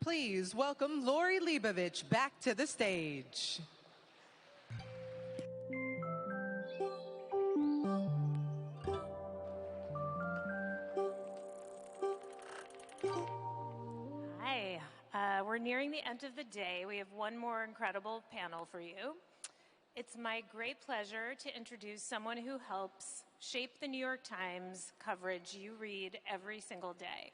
Please welcome Lori Leibovich back to the stage. Hi, we're nearing the end of the day. We have one more incredible panel for you. It's my great pleasure to introduce someone who helps shape the New York Times coverage you read every single day.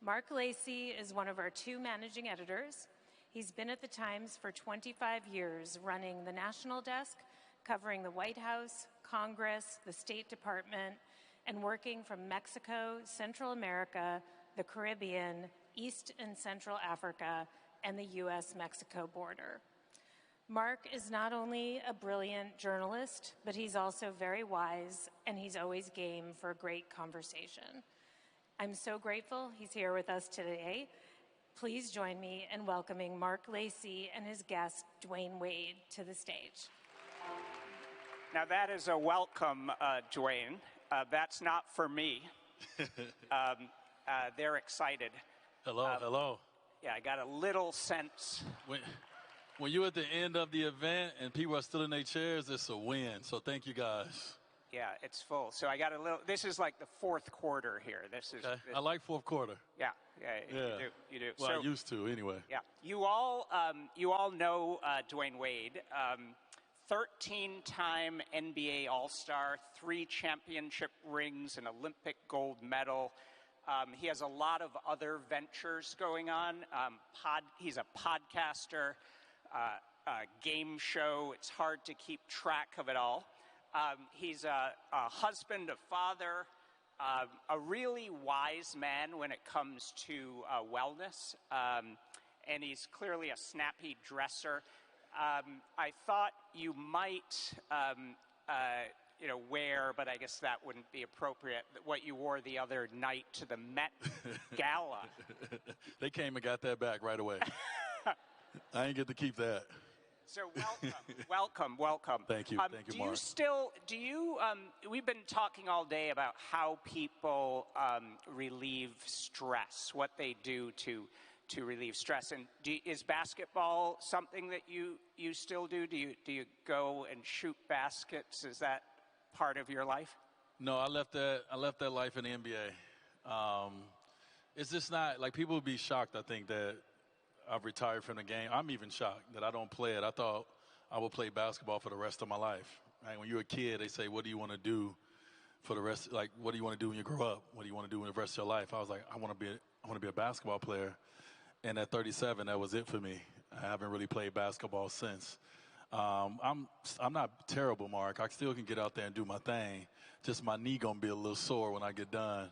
Marc Lacey is one of our 2 managing editors. He's been at the Times for 25 years, running the national desk, covering the White House, Congress, the State Department, and working from Mexico, Central America, the Caribbean, East and Central Africa, and the US-Mexico border. Marc is not only a brilliant journalist, but he's also very wise, and he's always game for a great conversation. I'm so grateful he's here with us today. Please join me in welcoming Marc Lacey and his guest, Dwayne Wade, to the stage. Now that is a welcome, Dwayne. That's not for me. They're excited. Hello, hello. Yeah, I got a little sense. When you're at the end of the event and people are still in their chairs, it's a win. So thank you guys. Yeah, it's full. So I got a little. This is like the 4th quarter here. This is. Okay. I like 4th quarter. Yeah. You do. Well, I used to anyway. Yeah, you all know Dwayne Wade, 13-time N.B.A. All-Star, 3 championship rings, an Olympic gold medal. He has a lot of other ventures going on. He's a podcaster, game show. It's hard to keep track of it all. He's a husband, a father, a really wise man when it comes to wellness, and he's clearly a snappy dresser. I thought you might, wear, but I guess that wouldn't be appropriate, what you wore the other night to the Met Gala. They came and got that back right away. I ain't get to keep that. So welcome. Thank you, Marc. We've been talking all day about how people relieve stress, what they do to relieve stress. And is basketball something that you still do? Do you go and shoot baskets? Is that part of your life? No, I left that life in the N.B.A. It's just not, like, people would be shocked, I think, that I've retired from the game. I'm even shocked that I don't play it. I thought I would play basketball for the rest of my life. Right? When you're a kid, they say, what do you want to do for the rest? Like, what do you want to do when you grow up? What do you want to do in the rest of your life? I was like, I want to be a basketball player. And at 37, that was it for me. I haven't really played basketball since. I'm not terrible, Marc. I still can get out there and do my thing. Just my knee gonna be a little sore when I get done.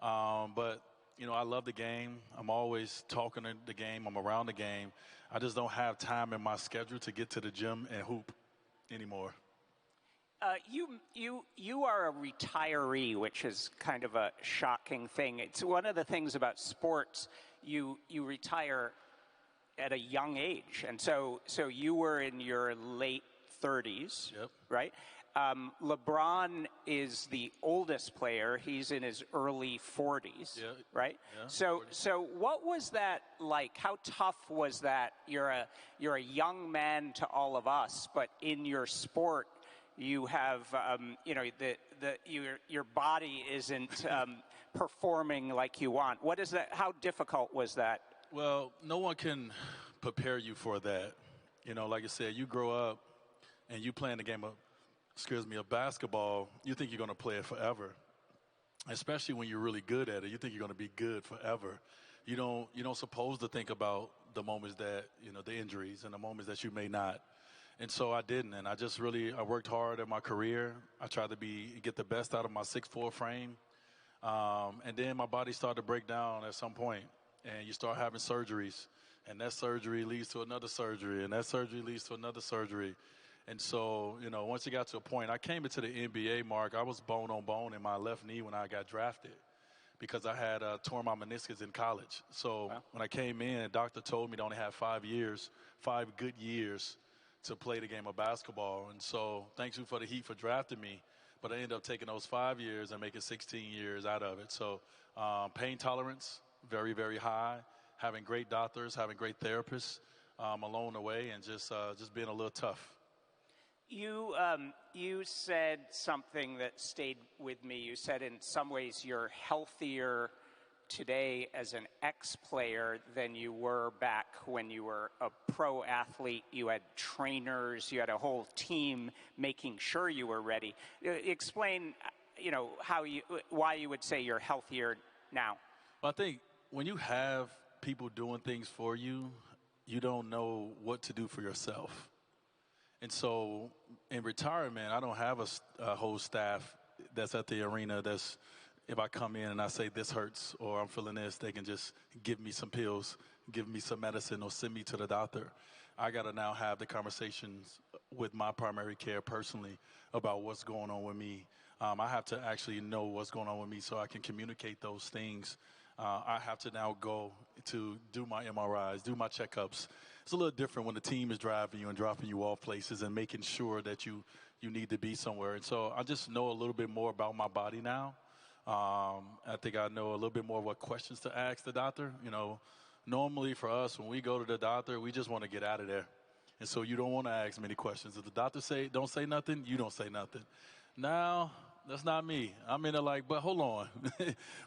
But I love the game. I'm always talking to the game. I'm around the game. I just don't have time in my schedule to get to the gym and hoop anymore. You are a retiree, which is kind of a shocking thing. It's one of the things about sports. You retire at a young age, and so you were in your late 30s, yep. Right? LeBron is the oldest player. He's in his early 40s, yeah. Right? Yeah, so what was that like? How tough was that? You're a young man to all of us, but in your sport, you have your body isn't performing like you want. What is that? How difficult was that? Well, no one can prepare you for that. Like I said, you grow up and you playing the game of basketball, you think you're going to play it forever. Especially when you're really good at it, you think you're going to be good forever. You don't supposed to think about the moments that, the injuries and the moments that you may not. And so I didn't, and I worked hard at my career. I tried to get the best out of my 6'4" frame. And then my body started to break down at some point, and you start having surgeries, and that surgery leads to another surgery, and that surgery leads to another surgery. And so, once it got to a point, I came into the N.B.A, Marc, I was bone on bone in my left knee when I got drafted because I had torn my meniscus in college. So When I came in, the doctor told me to only have 5 good years to play the game of basketball. And so thanks you for the Heat for drafting me, but I ended up taking those 5 years and making 16 years out of it. So pain tolerance, very, very high. having great doctors, having great therapists along the way, and just being a little tough. You said something that stayed with me. You said in some ways you're healthier today as an ex-player than you were back when you were a pro athlete. You had trainers, you had a whole team making sure you were ready. Explain, why you would say you're healthier now. Well, I think when you have people doing things for you, you don't know what to do for yourself. And so in retirement, I don't have a whole staff that's at the arena that's, if I come in and I say this hurts or I'm feeling this, they can just give me some pills, give me some medicine, or send me to the doctor. I got to now have the conversations with my primary care personally about what's going on with me. I have to actually know what's going on with me so I can communicate those things. I have to now go to do my MRIs, do my checkups. It's a little different when the team is driving you and dropping you off places and making sure that you need to be somewhere. And so I just know a little bit more about my body now. I think I know a little bit more what questions to ask the doctor. Normally for us, when we go to the doctor, we just want to get out of there. And so you don't want to ask many questions. If the doctor don't say nothing, you don't say nothing. Now, that's not me. I'm in there like, but hold on.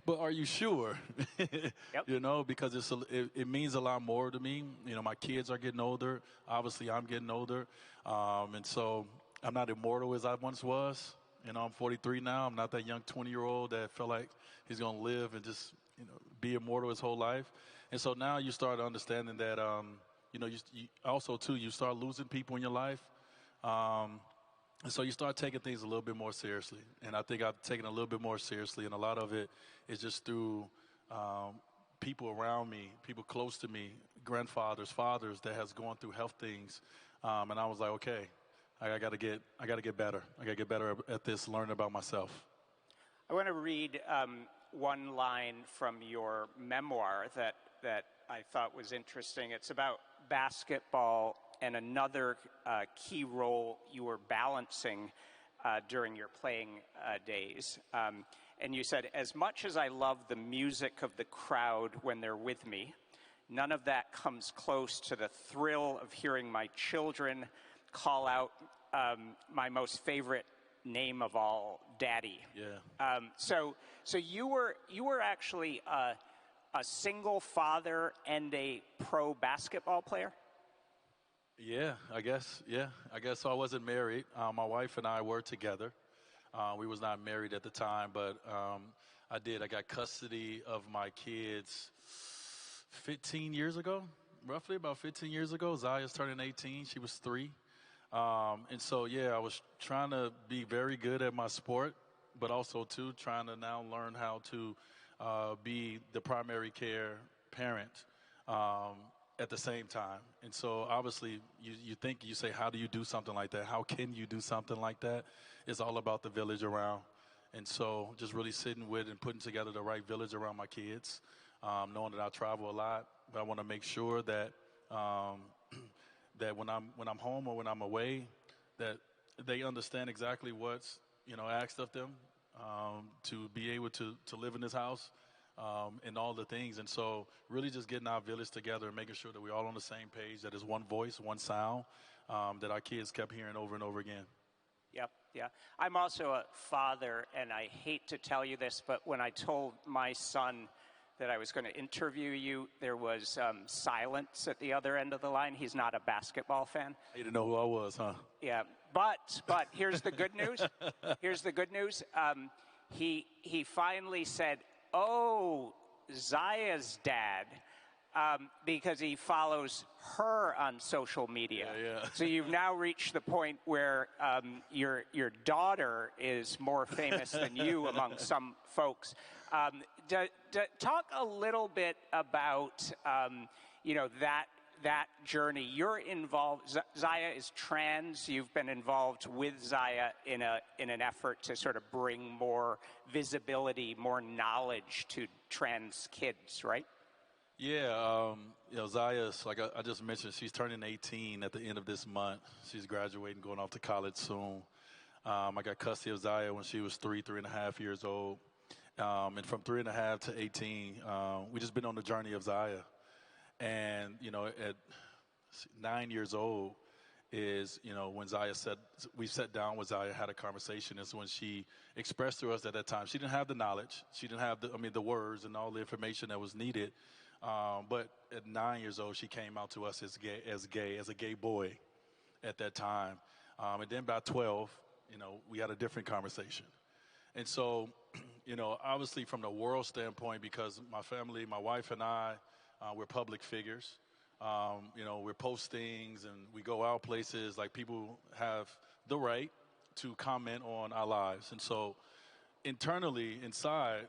But are you sure? Yep. Because it means a lot more to me. My kids are getting older. Obviously, I'm getting older. And so I'm not immortal as I once was. I'm 43 now. I'm not that young 20-year-old that felt like he's going to live and just, be immortal his whole life. And so now you start understanding that, you also, too, you start losing people in your life. And so you start taking things a little bit more seriously. And I think I've taken it a little bit more seriously. And a lot of it is just through people around me, people close to me, grandfathers, fathers that has gone through health things. And I was like, okay, I got to get better. I got to get better at this, learning about myself. I want to read one line from your memoir that I thought was interesting. It's about basketball and another key role you were balancing during your playing days. And you said, as much as I love the music of the crowd when they're with me, none of that comes close to the thrill of hearing my children call out my most favorite name of all, Daddy. Yeah. So you were actually a single father and a pro basketball player? Yeah, I guess. Yeah, I guess so. I wasn't married. My wife and I were together. We was not married at the time, but I got custody of my kids 15 years ago, roughly about 15 years ago. Zaya's turning 18. She was 3. And so, yeah, I was trying to be very good at my sport, but also, too, trying to now learn how to be the primary care parent at the same time. And so, obviously, you say, how do you do something like that? How can you do something like that? It's all about the village around. And so just really sitting with and putting together the right village around my kids, knowing that I travel a lot, but I want to make sure that that when I'm home or when I'm away, that they understand exactly what's asked of them to be able to live in this house and all the things. And so really just getting our village together and making sure that we're all on the same page, that is one voice, one sound, that our kids kept hearing over and over again. Yep, yeah. I'm also a father, and I hate to tell you this, but when I told my son that I was going to interview you, there was silence at the other end of the line. He's not a basketball fan. He didn't know who I was, huh? Yeah, but here's the good news. Here's the good news. He finally said, "Oh, Zaya's dad," because he follows her on social media. Yeah. So you've now reached the point where your daughter is more famous than you among some folks. Talk a little bit about that journey. You're involved. Zaya is trans. You've been involved with Zaya in an effort to sort of bring more visibility, more knowledge to trans kids, right? Yeah, Zaya's, like I just mentioned, she's turning 18 at the end of this month. She's graduating, going off to college soon. I got custody of Zaya when she was 3.5 years old. And from 3.5 to 18, we just been on the journey of Zaya. And, at 9 years old is, when we sat down with Zaya, had a conversation, is when she expressed to us at that time. She didn't have the knowledge. She didn't have the words and all the information that was needed. But at 9 years old, she came out to us as a gay boy at that time. And then by 12, we had a different conversation. And so, obviously from the world standpoint, because my family, my wife and I, we're public figures. We post things and we go out places, like people have the right to comment on our lives. And so internally, inside,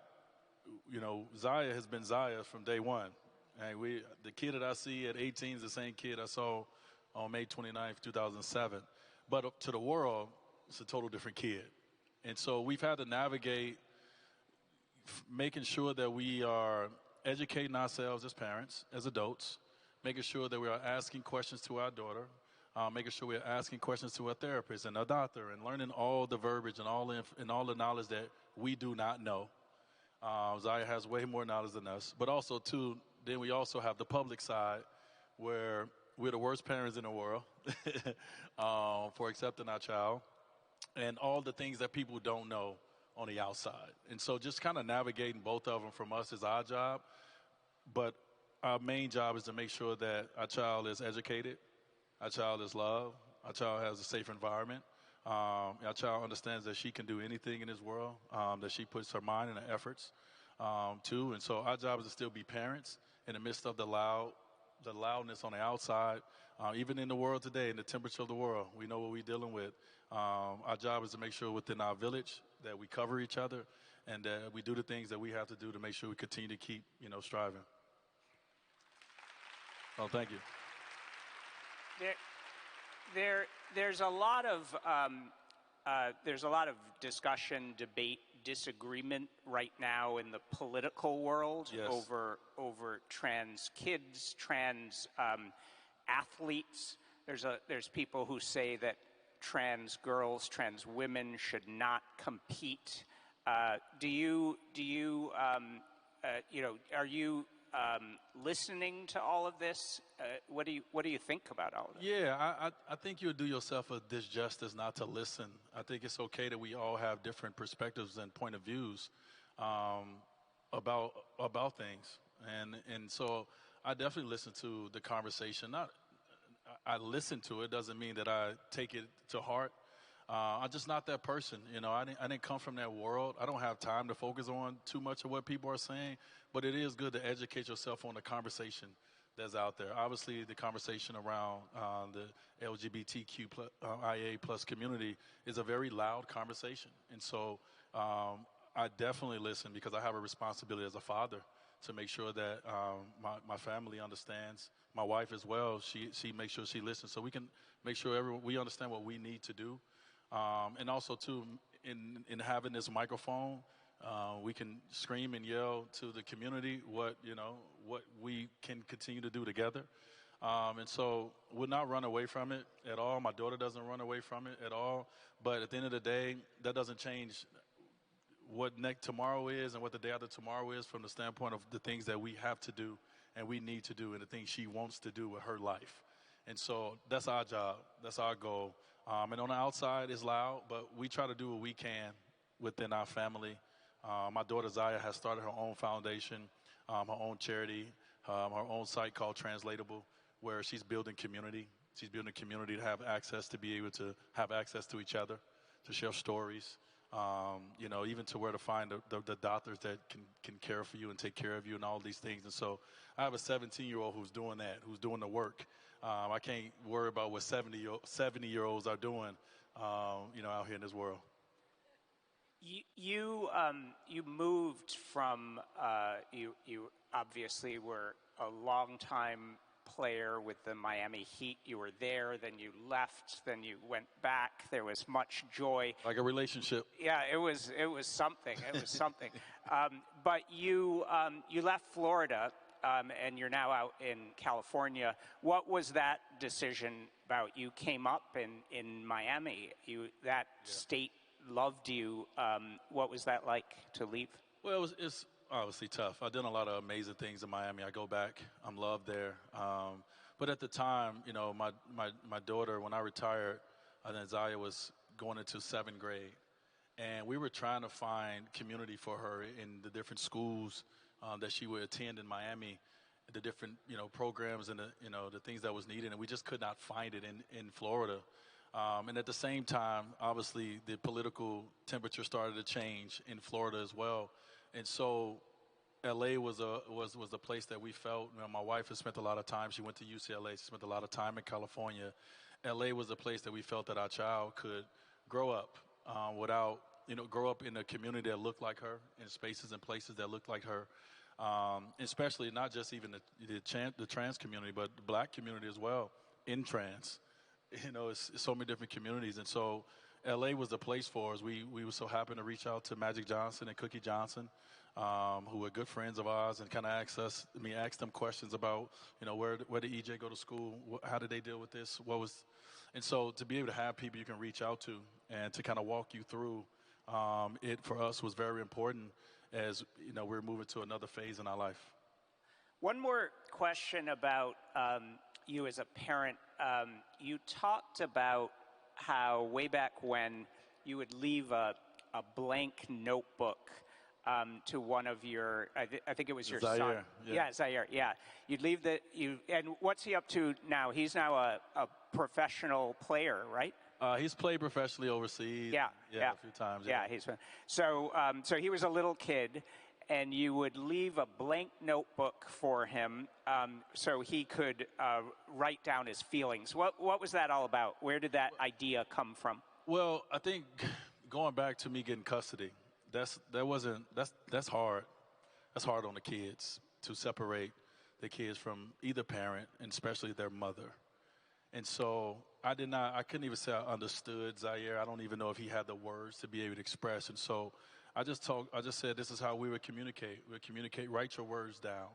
Zaya has been Zaya from day one. And the kid that I see at 18 is the same kid I saw on May 29th, 2007. But to the world, it's a total different kid. And so we've had to navigate making sure that we are educating ourselves as parents, as adults, making sure that we are asking questions to our daughter, making sure we are asking questions to our therapist and our doctor, and learning all the verbiage and all the knowledge that we do not know. Zaya has way more knowledge than us. But also, too, then we also have the public side where we're the worst parents in the world for accepting our child, and all the things that people don't know on the outside. And so just kind of navigating both of them from us is our job. But our main job is to make sure that our child is educated, our child is loved, our child has a safe environment, our child understands that she can do anything in this world, that she puts her mind and her efforts to. And so our job is to still be parents in the midst of the loudness on the outside. Even in the world today, in the temperature of the world, we know what we're dealing with. Our job is to make sure within our village that we cover each other and that we do the things that we have to do to make sure we continue to keep, striving. Oh, thank you. There's a lot of discussion, debate, disagreement right now in the political world. Yes. over trans kids, trans athletes. There's people who say that trans girls, trans women should not compete. Are you listening to all of this? What do you think about all of this? Yeah, I think you'll do yourself a disjustice not to listen. I think it's okay that we all have different perspectives and point of views about things, and so I definitely listen to the conversation. I listen to it doesn't mean that I take it to heart. I'm just not that person. I didn't come from that world. I don't have time to focus on too much of what people are saying, but it is good to educate yourself on the conversation that's out there. Obviously, the conversation around the LGBTQIA plus community is a very loud conversation. And so I definitely listen because I have a responsibility as a father to make sure that my family understands. My wife as well, she makes sure she listens so we can make sure we understand what we need to do. And also, too, in having this microphone, we can scream and yell to the community what we can continue to do together. And so we'll not run away from it at all. My daughter doesn't run away from it at all. But at the end of the day, that doesn't change what tomorrow is and what the day after tomorrow is from the standpoint of the things that we have to do and we need to do and the things she wants to do with her life. And so that's our job. That's our goal. And on the outside, it's loud, but we try to do what we can within our family. My daughter Zaya has started her own foundation, her own charity, her own site called Translatable, where she's building community. She's building a community to have access, to be able to have access to each other, to share stories, even to where to find the doctors that can care for you and take care of you and all these things. And so I have a 17-year-old who's doing that, who's doing the work. I can't worry about what 70-year-olds are doing, out here in this world. You moved from you obviously were a longtime player with the Miami Heat. You were there, then you left, then you went back. There was much joy. Like a relationship. Yeah, it was something. It was something. But you left Florida. And you're now out in California. What was that decision about? You came up in Miami. That state loved you. What was that like to leave? Well, obviously tough. I've done a lot of amazing things in Miami. I go back. I'm loved there. But at the time, my daughter, when I retired, then Zaya was going into 7th grade. And we were trying to find community for her in the different schools that she would attend in Miami, the different, programs and the things that was needed. And we just could not find it in Florida. And at the same time, obviously, the political temperature started to change in Florida as well. And so L.A. was a place that we felt. My wife has spent a lot of time. She went to UCLA. She spent a lot of time in California. L.A. was a place that we felt that our child could grow up grow up in a community that looked like her, in spaces and places that looked like her, especially not just even the trans community, but the black community as well, in trans. It's so many different communities. And so L.A. was the place for us. We were so happy to reach out to Magic Johnson and Cookie Johnson, who were good friends of ours, and kind of asked them questions about, where did EJ go to school? How did they deal with this? And so to be able to have people you can reach out to and to kind of walk you through it for us was very important as, we're moving to another phase in our life. One more question about you as a parent. You talked about how way back when you would leave a blank notebook to one of your, I think it was your Zaire, son. yeah. Zaire, yeah. You'd leave and what's he up to now? He's now a professional player, right? He's played professionally overseas. Yeah. A few times. Yeah, so he was a little kid, and you would leave a blank notebook for him so he could write down his feelings. What was that all about? Where did that idea come from? Well, I think going back to me getting custody, that's hard. That's hard on the kids to separate the kids from either parent, and especially their mother. And so I couldn't even say I understood Zaire. I don't even know if he had the words to be able to express. And so I just said, this is how we would communicate. We would communicate, write your words down.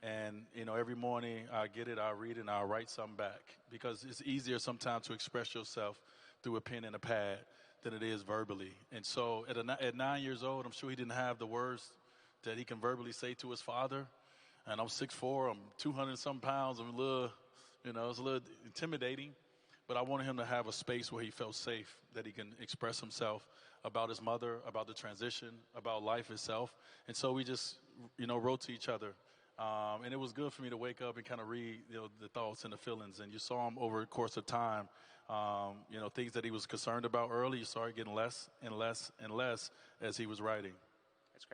And, every morning I get it, I read it, and I'll write something back. Because it's easier sometimes to express yourself through a pen and a pad than it is verbally. And so at 9 years old, I'm sure he didn't have the words that he can verbally say to his father. And I'm 6'4", I'm 200-some pounds, I'm a little, it's a little intimidating. But I wanted him to have a space where he felt safe, that he can express himself about his mother, about the transition, about life itself. And so we just, wrote to each other. And it was good for me to wake up and kind of read, the thoughts and the feelings. And you saw him over the course of time, things that he was concerned about early, you started getting less and less and less as he was writing. That's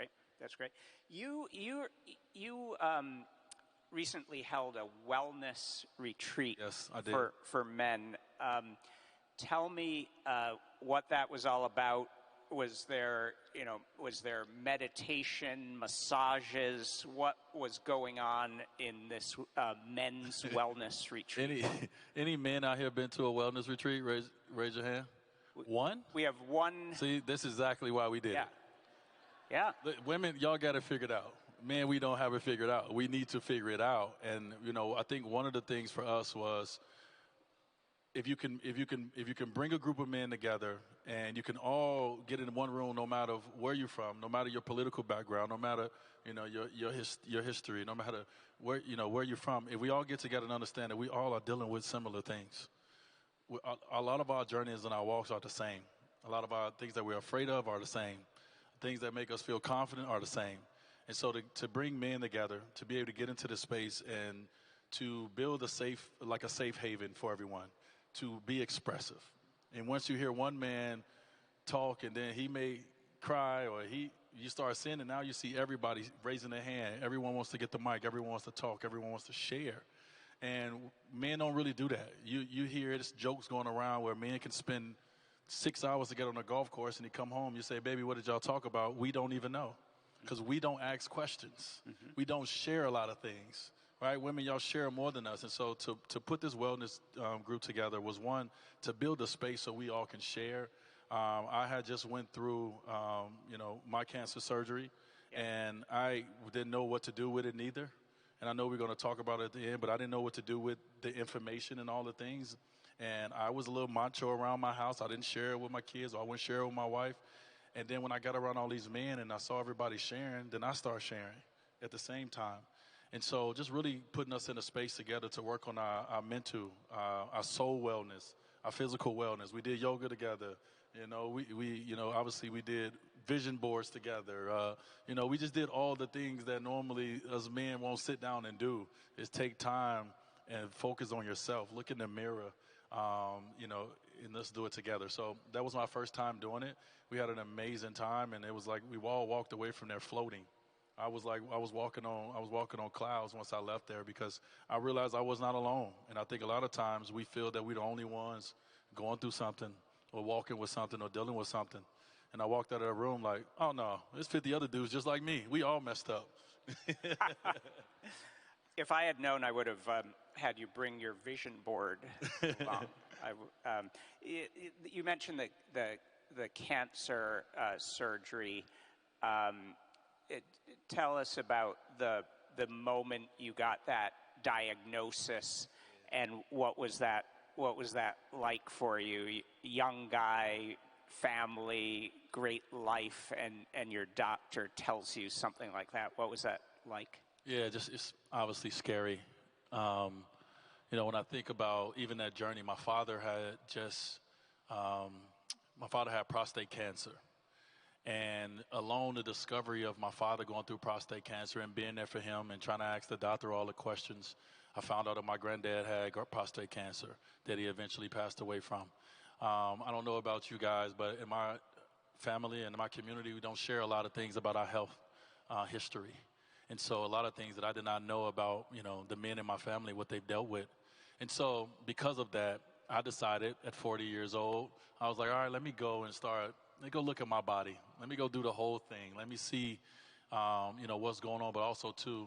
great. You recently held a wellness retreat. Yes, I did. For men. Tell me what that was all about. Was there meditation, massages? What was going on in this men's wellness retreat? Any men out here been to a wellness retreat? Raise your hand. One? We have one. See, this is exactly why we did it. Yeah. Women, y'all got it figured out. Men, we don't have it figured out. We need to figure it out. And I think one of the things for us was, if you can bring a group of men together and you can all get in one room, no matter where you're from, no matter your political background, no matter your history, no matter where you're from, if we all get together and understand that we all are dealing with similar things, a lot of our journeys and our walks are the same. A lot of our things that we're afraid of are the same. Things that make us feel confident are the same. And so to bring men together, to be able to get into this space and to build a safe haven for everyone, to be expressive. And once you hear one man talk and then he may cry or you start seeing it, now you see everybody raising their hand. Everyone wants to get the mic. Everyone wants to talk. Everyone wants to share. And men don't really do that. You hear this jokes going around where men can spend 6 hours to get on a golf course and you come home, you say, baby, what did y'all talk about? We don't even know, because we don't ask questions. Mm-hmm. We don't share a lot of things, right? Women, y'all share more than us. And so to put this wellness group together was, one, to build a space so we all can share. I had just went through, my cancer surgery, and I didn't know what to do with it neither. And I know we're going to talk about it at the end, but I didn't know what to do with the information and all the things. And I was a little macho around my house. I didn't share it with my kids, or I wouldn't share it with my wife. And then when I got around all these men and I saw everybody sharing, then I started sharing at the same time. And so just really putting us in a space together to work on our mental, our soul wellness, our physical wellness. We did yoga together. You know, we obviously we did vision boards together. We just did all the things that normally us men won't sit down and do, is take time and focus on yourself, look in the mirror, and let's do it together. So that was my first time doing it. We had an amazing time, and it was like we all walked away from there floating. I was walking on clouds once I left there, because I realized I was not alone. And I think a lot of times we feel that we're the only ones going through something or walking with something or dealing with something. And I walked out of the room like, oh no, there's 50 other dudes just like me. We all messed up. If I had known, I would have had you bring your vision board along. You mentioned the cancer surgery. Tell us about the moment you got that diagnosis, and what was that like for you? Young guy, family, great life, and your doctor tells you something like that. What was that like? Yeah, it's obviously scary. When I think about even that journey, my father had prostate cancer. And alone, the discovery of my father going through prostate cancer and being there for him and trying to ask the doctor all the questions, I found out that my granddad had prostate cancer that he eventually passed away from. I don't know about you guys, but in my family and in my community, we don't share a lot of things about our health history. And so a lot of things that I did not know about, the men in my family, what they've dealt with. And so because of that, I decided at 40 years old, I was like, all right, let me go look at my body. Let me go do the whole thing. Let me see, what's going on. But also, too,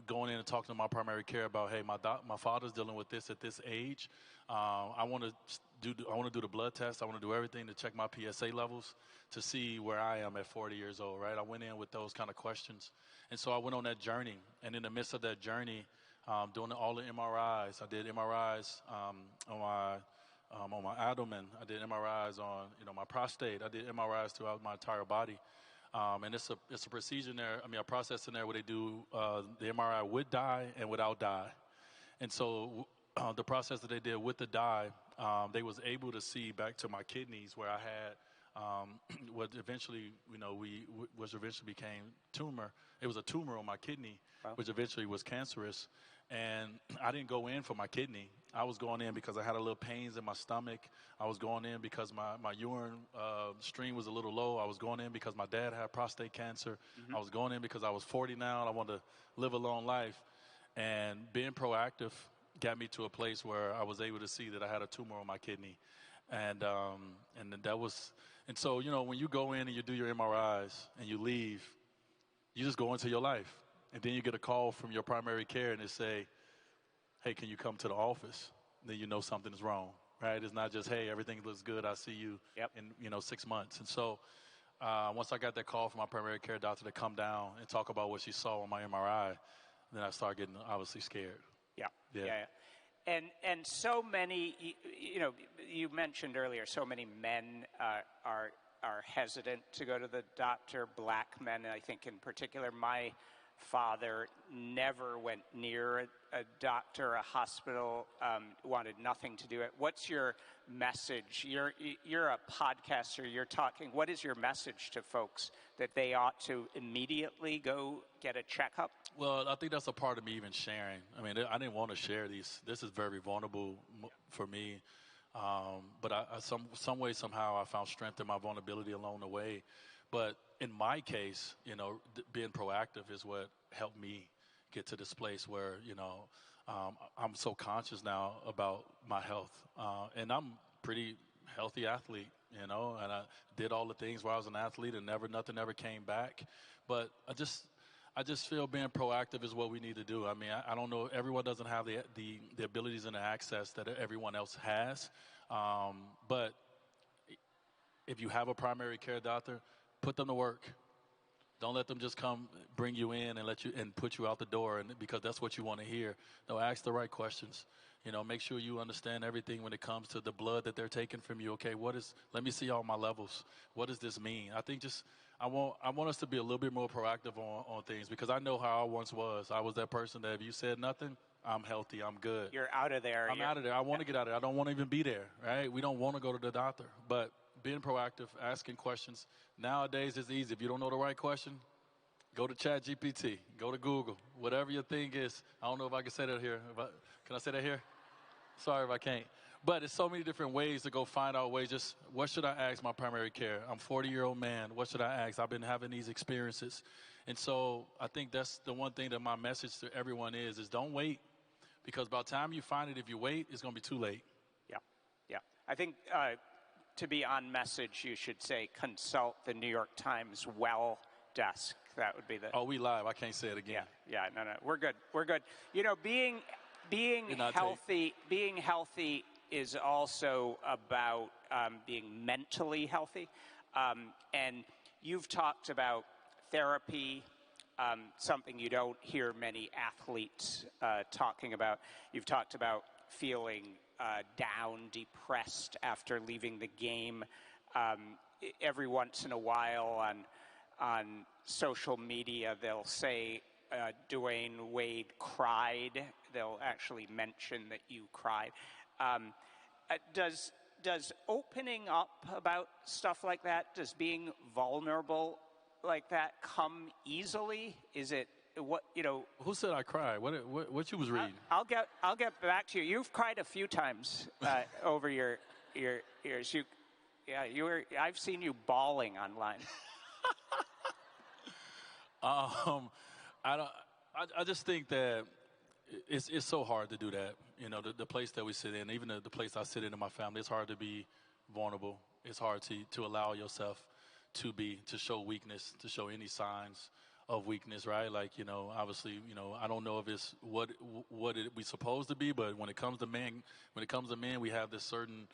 going in and talking to my primary care about, hey, my father's dealing with this at this age. I want to do the blood test. I want to do everything to check my PSA levels to see where I am at 40 years old, right? I went in with those kind of questions. And so I went on that journey. And in the midst of that journey, doing all the MRIs, I did MRIs on my abdomen. I did MRIs on, my prostate. I did MRIs throughout my entire body. And it's a procedure in there, a process in there where they do the MRI with dye and without dye. And so the process that they did with the dye, they was able to see back to my kidneys where I had what eventually, which eventually became tumor. It was a tumor on my kidney, wow, which eventually was cancerous. And I didn't go in for my kidney. I was going in because I had a little pains in my stomach. I was going in because my urine stream was a little low. I was going in because my dad had prostate cancer. Mm-hmm. I was going in because I was 40 now and I wanted to live a long life. And being proactive got me to a place where I was able to see that I had a tumor on my kidney. And so, when you go in and you do your MRIs and you leave, you just go into your life. And then you get a call from your primary care and they say, hey, can you come to the office? Then you know something is wrong, right? It's not just, hey, everything looks good, I see you in 6 months. And so once I got that call from my primary care doctor to come down and talk about what she saw on my MRI, then I started getting obviously scared. Yeah. And so many, you mentioned earlier, so many men are hesitant to go to the doctor, black men, I think in particular. My father never went near a doctor, a hospital, wanted nothing to do it. What's your message? You're a podcaster, you're talking. What is your message to folks that they ought to immediately go get a checkup? Well, I think that's a part of me even sharing. I didn't want to share these. This is very vulnerable for me. But some way, somehow, I found strength in my vulnerability along the way. But in my case, being proactive is what helped me get to this place where, I'm so conscious now about my health. And I'm a pretty healthy athlete, and I did all the things where I was an athlete and nothing ever came back. But I just feel being proactive is what we need to do. I don't know, everyone doesn't have the abilities and the access that everyone else has. But if you have a primary care doctor, put them to work. Don't let them just come bring you in and put you out the door, and because that's what you want to hear. No, ask the right questions. Make sure you understand everything when it comes to the blood that they're taking from you. Okay, let me see all my levels. What does this mean? I think I want us to be a little bit more proactive on things, because I know how I once was. I was that person that if you said nothing, I'm healthy, I'm good. You're out of there. I'm out of there. I want to get out of there. I don't want to even be there, right? We don't want to go to the doctor. But being proactive, asking questions. Nowadays, it's easy. If you don't know the right question, go to ChatGPT, go to Google, whatever your thing is. I don't know if I can say that here. Can I say that here? Sorry if I can't. But it's so many different ways to go find out ways. Just what should I ask my primary care? I'm a 40-year-old man. What should I ask? I've been having these experiences. And so I think that's the one thing that my message to everyone is don't wait, because by the time you find it, if you wait, it's going to be too late. Yeah. I think to be on message, you should say consult the New York Times well desk. That would be the... Oh, we live. I can't say it again. Yeah. No. We're good. Being healthy is also about being mentally healthy. And you've talked about therapy, something you don't hear many athletes talking about. You've talked about feeling down, depressed after leaving the game. Every once in a while on social media, they'll say Dwayne Wade cried. They'll actually mention that you cried. Does opening up about stuff like that, does being vulnerable like that come easily? Is it what Who said I cried? What you was reading? I'll get back to you. You've cried a few times over your years. I've seen you bawling online. I just think that it's so hard to do that. The place that we sit in, even the place I sit in my family, it's hard to be vulnerable. It's hard to allow yourself to show weakness, to show any signs of weakness, right? Like, obviously, I don't know if it's what we supposed to be, but when it comes to men, we have this certain,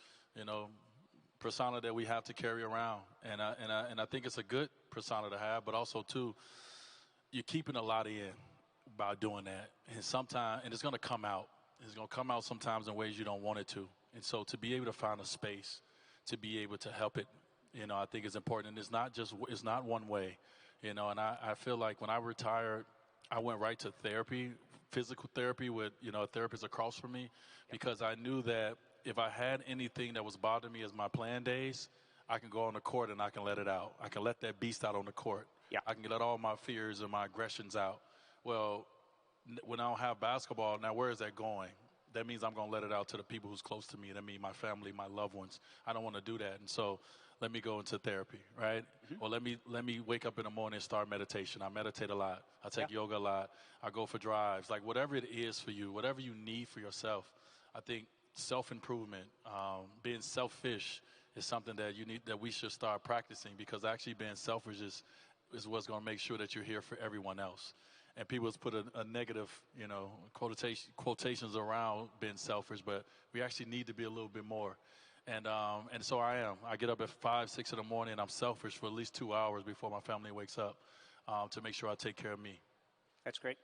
persona that we have to carry around. And I think it's a good persona to have, but also too, you're keeping a lot in by doing that. And it's going to come out. It's going to come out sometimes in ways you don't want it to. And so to be able to find a space to be able to help it, I think is important. And it's not one way, and I feel like when I retired, I went right to therapy, physical therapy with, a therapist across from me, because I knew that if I had anything that was bothering me as my playing days, I can go on the court and I can let it out. I can let that beast out on the court. Yeah. I can let all my fears and my aggressions out. Well, when I don't have basketball, now where is that going? That means I'm going to let it out to the people who's close to me. That means my family, my loved ones. I don't want to do that. And so let me go into therapy, right? Mm-hmm. Or let me wake up in the morning and start meditation. I meditate a lot. I take yoga a lot. I go for drives. Like whatever it is for you, whatever you need for yourself, I think self-improvement, being selfish is something that we should start practicing, because actually being selfish is what's going to make sure that you're here for everyone else. And people put a negative, quotations around being selfish, but we actually need to be a little bit more. And so I am. I get up at 5, 6 in the morning, and I'm selfish for at least 2 hours before my family wakes up to make sure I take care of me. That's great.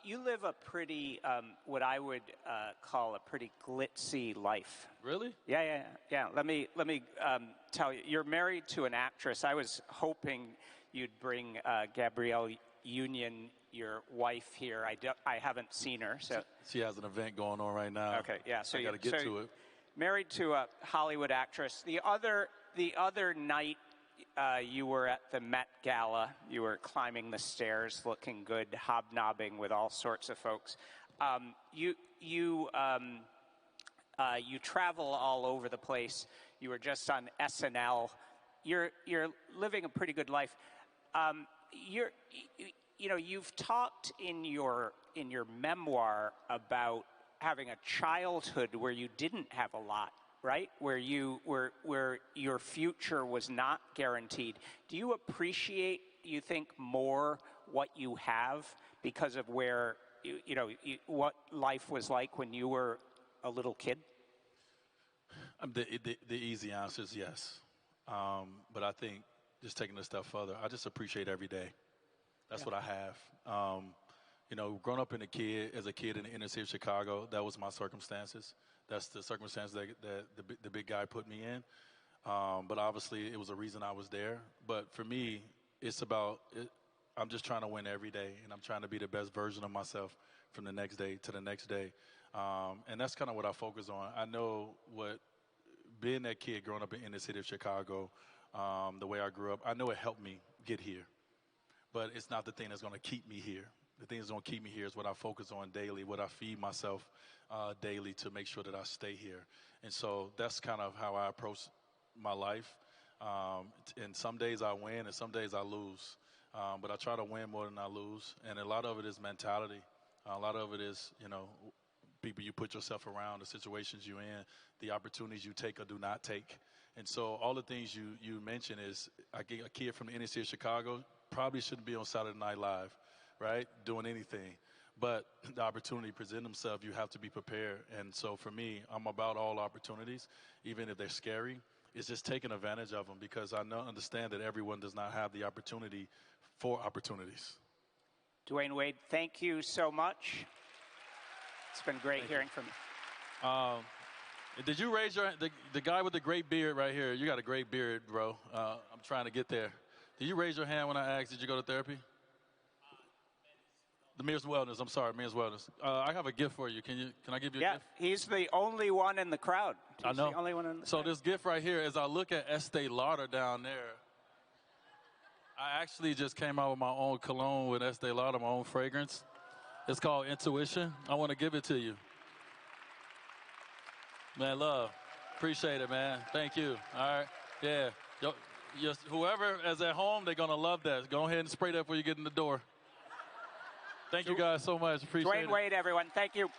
You live a pretty, what I would call a pretty glitzy life. Really? Yeah. Let me tell you. You're married to an actress. I was hoping you'd bring Gabrielle Union, your wife, here. I haven't seen her. So she has an event going on right now. Okay, yeah. So I got to get to it. Married to a Hollywood actress. The other night, you were at the Met Gala. You were climbing the stairs, looking good, hobnobbing with all sorts of folks. You travel all over the place. You were just on SNL. You're living a pretty good life. You've talked in your memoir about having a childhood where you didn't have a lot, right? Where your future was not guaranteed. Do you appreciate, you think, more what you have because of where what life was like when you were a little kid? The easy answer is yes. But I think just taking it a step further, I just appreciate every day. That's what I have. You know, growing up as a kid in the inner city of Chicago, that was my circumstances. That's the circumstances that the big guy put me in. But obviously, it was a reason I was there. But for me, it's about I'm just trying to win every day, and I'm trying to be the best version of myself from the next day to the next day. And that's kind of what I focus on. I know what being that kid growing up in the city of Chicago, the way I grew up, I know it helped me get here. But it's not the thing that's going to keep me here. The thing that's going to keep me here is what I focus on daily, what I feed myself daily to make sure that I stay here. And so that's kind of how I approach my life. And some days I win and some days I lose. But I try to win more than I lose. And a lot of it is mentality. A lot of it is, you know, people you put yourself around, the situations you're in, the opportunities you take or do not take. And so all the things you mentioned is a kid from the inner city of Chicago probably shouldn't be on Saturday Night Live, right, doing anything. But the opportunity present themselves, you have to be prepared. And so for me, I'm about all opportunities, even if they're scary. It's just taking advantage of them because I understand that everyone does not have the opportunity for opportunities. Dwayne Wade, thank you so much. It's been great hearing from you. Did you raise your the guy with the great beard right here? You got a great beard, bro. I'm trying to get there. Did you raise your hand when I asked, did you go to therapy? The Men's Wellness. I'm sorry, Men's Wellness. I have a gift for you. Can I give you a gift? Yeah, he's the only one in the crowd. I know. The only one in the so crowd. This gift right here, as I look at Estee Lauder down there, I actually just came out with my own cologne with Estee Lauder, my own fragrance. It's called Intuition. I want to give it to you. Man, love. Appreciate it, man. Thank you. All right. Yeah. Whoever is at home, they're going to love that. Go ahead and spray that before you get in the door. Thank you guys so much. Appreciate it. Dwayne Wade, everyone. Thank you.